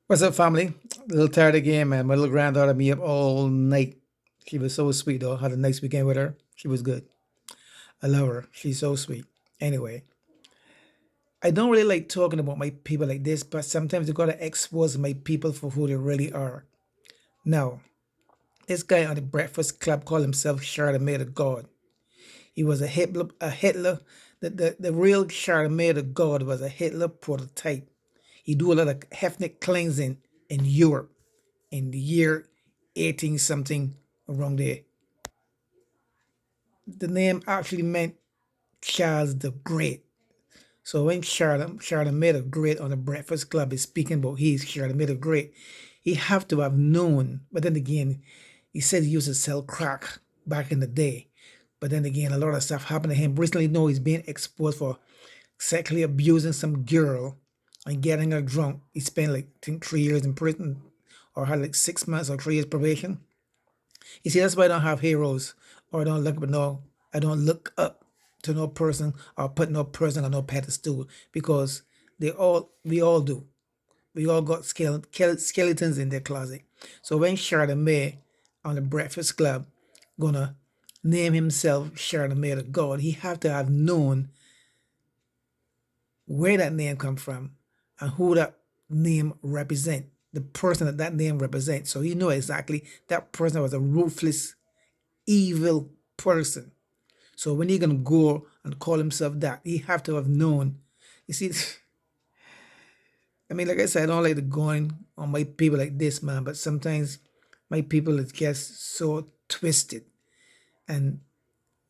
What's up, family? A little tired again, man. My little granddaughter me up all night. She was so sweet, though. Had a nice weekend with her. She was good. I love her. She's so sweet. Anyway, I don't really like talking about my people like this, but sometimes you gotta expose my people for who they really are. Now, this guy on the Breakfast Club called himself Chsrlemagen the God. He was a Hitler. The real Chsrlemagen the God was a Hitler prototype. He do a lot of ethnic cleansing in Europe in the year 18 something around there. The name actually meant Charles the Great. So when Charlemagne the Great on the Breakfast Club is speaking about he's Charlemagne the Great, he have to have known. But then again, he said he used to sell crack back in the day. But then again, a lot of stuff happened to him. Recently, no, he's being exposed for sexually abusing some girl and getting her drunk. He spent like I think 3 years in prison, or had like 6 months or 3 years probation. You see, that's why I don't have heroes, or I don't look up to no person or put no person on no pedestal, because we all do. We all got skeletons in their closet. So when Charlemagne on the Breakfast Club gonna name himself Charlemagne the God, he have to have known where that name come from and who that name represent, the person that name represents. So he know exactly that person was a ruthless, evil person. So when he gonna go and call himself that, he have to have known. You see, I mean, like I said, I don't like to go on my people like this, man. But sometimes my people is just so twisted, and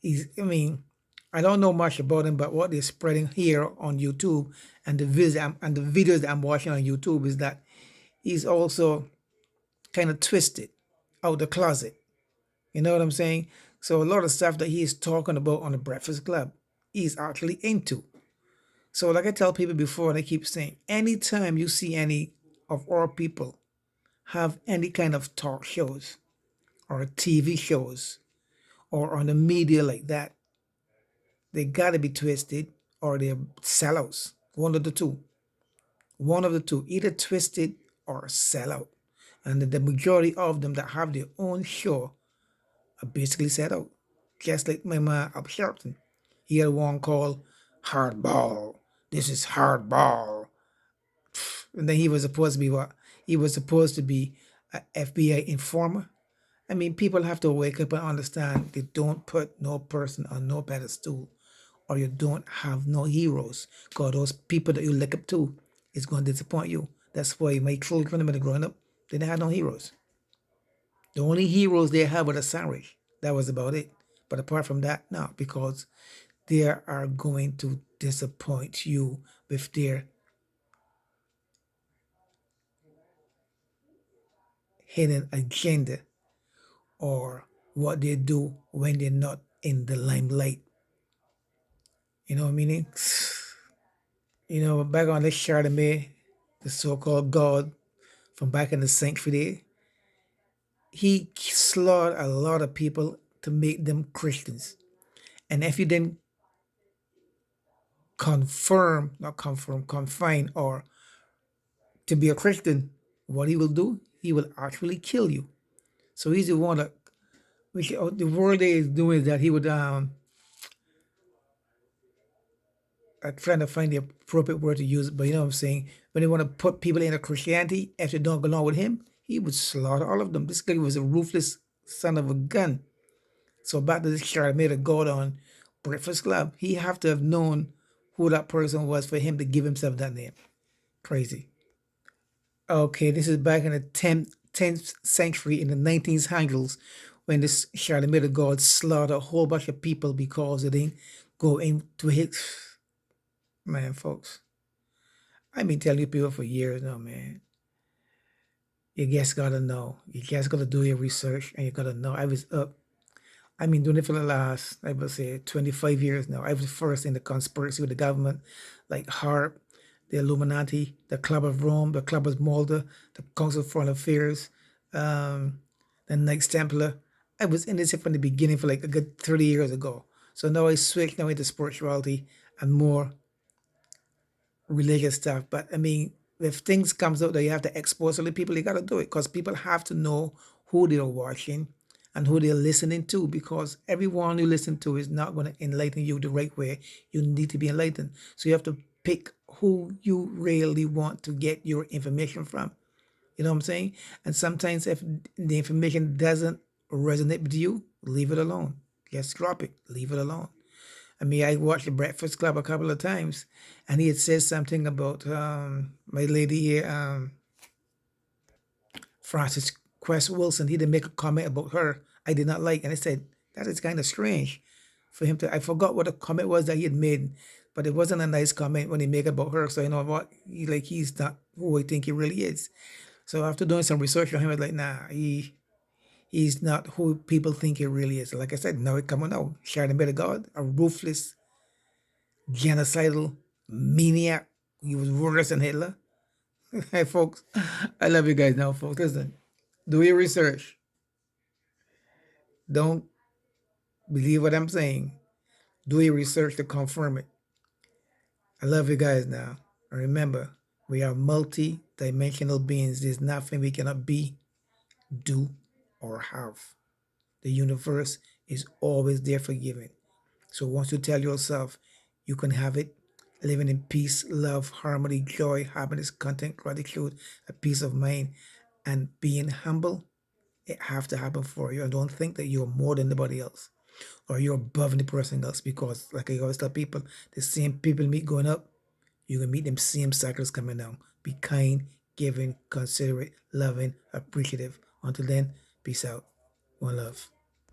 I mean, I don't know much about him, but what they're spreading here on YouTube and the videos that I'm watching on YouTube is that he's also kind of twisted out the closet. You know what I'm saying? So a lot of stuff that he's talking about on the Breakfast Club, he's actually into. So like I tell people before, and I keep saying, anytime you see any of our people have any kind of talk shows or TV shows or on the media like that, they gotta be twisted or they're sellouts. One of the two. One of the two. Either twisted or sellout. And the majority of them that have their own show are basically sellout. Just like my man up Sharpton. He had one called Hardball. This is Hardball. And then he was supposed to be what? He was supposed to be a FBI informer. I mean, people have to wake up and understand they don't put no person on no pedestal, or you don't have no heroes. Because those people that you look up to is going to disappoint you. That's why my children, when they're growing up, they didn't have no heroes. The only heroes they had were the Savage. That was about it. But apart from that, no, because they are going to disappoint you with their hidden agenda or what they do when they're not in the limelight. You know what I mean? You know, back on this Charlemagne, the so-called God from back in the century day, he slaughtered a lot of people to make them Christians. And if you didn't confine, or to be a Christian, what he will do, he will actually kill you. So he's the one that, which the word they is doing is that he would trying to find the appropriate word to use, but you know what I'm saying? When they want to put people into Christianity, if they don't go along with him, he would slaughter all of them. This guy was a ruthless son of a gun. So back to this Charlemagne that God on Breakfast Club, he have to have known who that person was for him to give himself that name. Crazy. Okay, this is back in the 10th century in the 1900s when this Charlemagne the God slaughtered a whole bunch of people because they didn't go into his. Man, folks, I've been telling you people for years now, man. You just gotta know. You just gotta do your research and you gotta know. I was up. I've been doing it for the last, I would say, 25 years now. I was first in the conspiracy with the government, like HARP, the Illuminati, the Club of Rome, the Club of Malta, the Council of Foreign Affairs, um, the Knights Templar. I was in this from the beginning for like a good 30 years ago. So now I switched now into spirituality and more religious stuff. But I mean, if things comes out that you have to expose to the people, you got to do it because people have to know who they're watching and who they're listening to, because everyone you listen to is not going to enlighten you the right way you need to be enlightened. So you have to pick who you really want to get your information from. You know what I'm saying? And sometimes if the information doesn't resonate with you, leave it alone. Just drop it. Leave it alone. I mean, I watched the Breakfast Club a couple of times, and he had said something about my lady here, Francis Quest Wilson. He did make a comment about her I did not like, and I said that is kind of strange for him to. I forgot what the comment was that he had made, but it wasn't a nice comment when he made about her. So you know what? He's not who I think he really is. So after doing some research on him, I was like, nah, he's not who people think he really is. Like I said, now it coming out. Sharing the bit of God, a ruthless, genocidal maniac. He was worse than Hitler. Hey, folks, I love you guys now, folks. Listen, do your research. Don't believe what I'm saying. Do your research to confirm it. I love you guys now. And remember, we are multi dimensional beings. There's nothing we cannot be, do, or have. The universe is always there for giving. So once you tell yourself you can have it, living in peace, love, harmony, joy, happiness, content, gratitude, a peace of mind, and being humble, it have to happen for you. And don't think that you're more than anybody else or you're above the person else, because like I always tell people, the same people meet going up, you can meet them same cycles coming down. Be kind, giving, considerate, loving, appreciative. Until then, peace out. One love.